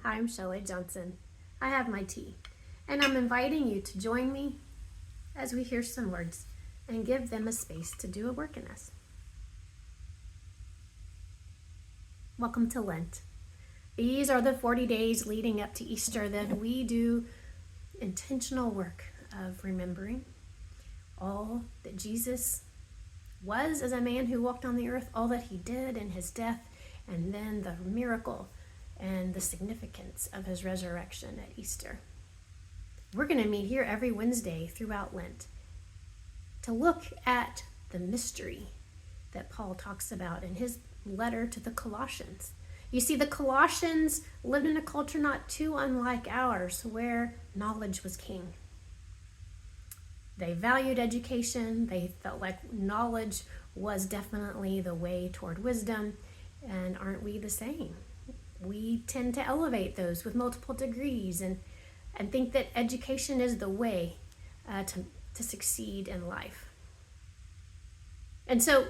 Hi, I'm Shelley Johnson. I have my tea, and I'm inviting you to join me as we hear some words and give them a space to do a work in us. Welcome to Lent. These are the 40 days leading up to Easter that we do intentional work of remembering all that Jesus was as a man who walked on the earth, all that he did in his death, and then the miracle and the significance of his resurrection at Easter. We're going to meet here every Wednesday throughout Lent to look at the mystery that Paul talks about in his letter to the Colossians. You see, the Colossians lived in a culture not too unlike ours, where knowledge was king. They valued education. They felt like knowledge was definitely the way toward wisdom. And aren't we the same? We tend to elevate those with multiple degrees and think that education is the way to succeed in life. And so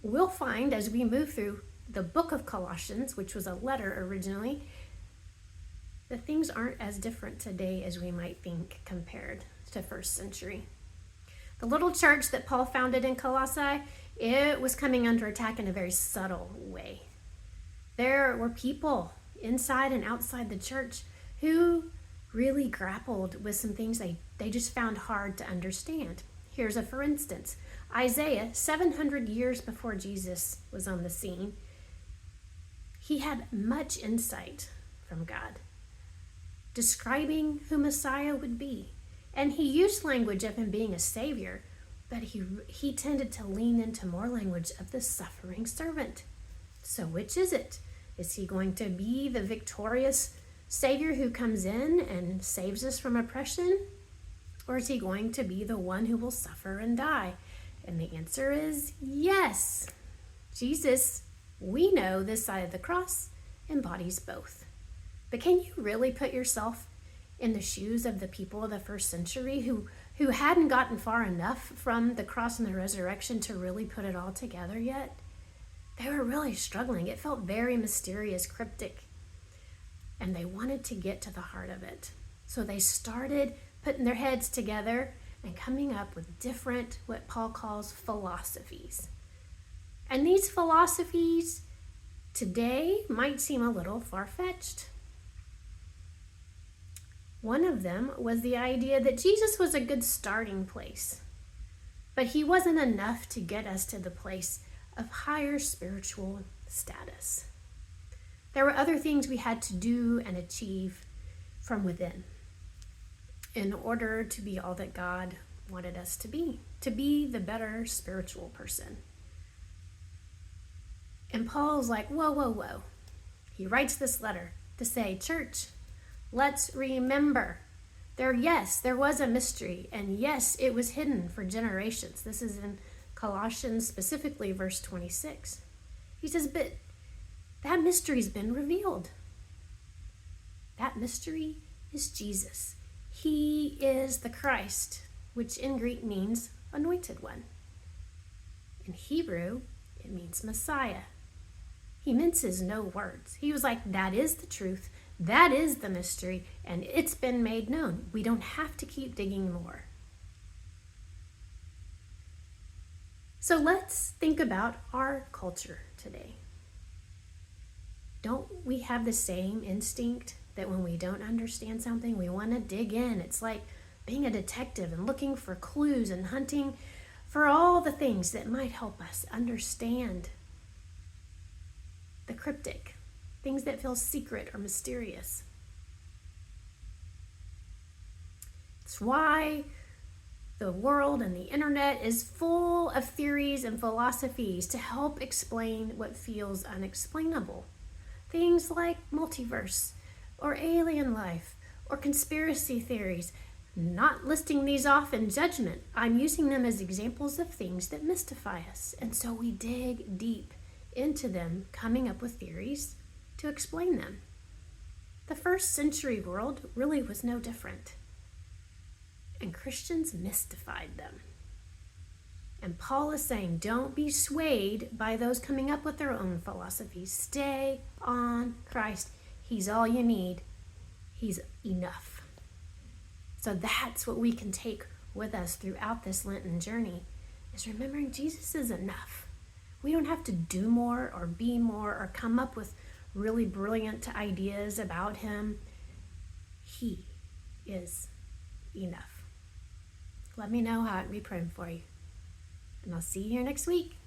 we'll find as we move through the book of Colossians, which was a letter originally, that things aren't as different today as we might think compared to first century. The little church that Paul founded in Colossae, it was coming under attack in a very subtle way. There were people inside and outside the church who really grappled with some things they just found hard to understand. Here's a for instance. Isaiah, 700 years before Jesus was on the scene, he had much insight from God, describing who Messiah would be. And he used language of him being a savior, but he tended to lean into more language of the suffering servant. So which is it? Is he going to be the victorious savior who comes in and saves us from oppression? Or is he going to be the one who will suffer and die? And the answer is yes. Jesus, we know this side of the cross, embodies both. But can you really put yourself in the shoes of the people of the first century who hadn't gotten far enough from the cross and the resurrection to really put it all together yet? They were really struggling. It felt very mysterious, cryptic, and they wanted to get to the heart of it. So they started putting their heads together and coming up with different, what Paul calls philosophies. And these philosophies today might seem a little far-fetched. One of them was the idea that Jesus was a good starting place, but he wasn't enough to get us to the place of higher spiritual status. There were other things we had to do and achieve from within in order to be all that God wanted us to be the better spiritual person. And Paul's like, whoa. He writes this letter to say, church, let's remember. There was a mystery, and yes, it was hidden for generations. This is in Colossians, specifically verse 26. He says, but that mystery's been revealed. That mystery is Jesus. He is the Christ, which in Greek means anointed one. In Hebrew, it means Messiah. He minces no words. He was like, that is the truth. That is the mystery, and it's been made known. We don't have to keep digging more. So let's think about our culture today. Don't we have the same instinct that when we don't understand something, we want to dig in? It's like being a detective and looking for clues and hunting for all the things that might help us understand the cryptic, things that feel secret or mysterious. It's why the world and the internet is full of theories and philosophies to help explain what feels unexplainable. Things like multiverse or alien life or conspiracy theories. Not listing these off in judgment. I'm using them as examples of things that mystify us. And so we dig deep into them, coming up with theories to explain them. The first century world really was no different. And Christians mystified them. And Paul is saying, don't be swayed by those coming up with their own philosophies. Stay on Christ. He's all you need. He's enough. So that's what we can take with us throughout this Lenten journey, is remembering Jesus is enough. We don't have to do more or be more or come up with really brilliant ideas about him. He is enough. Let me know how I can be praying for you. And I'll see you here next week.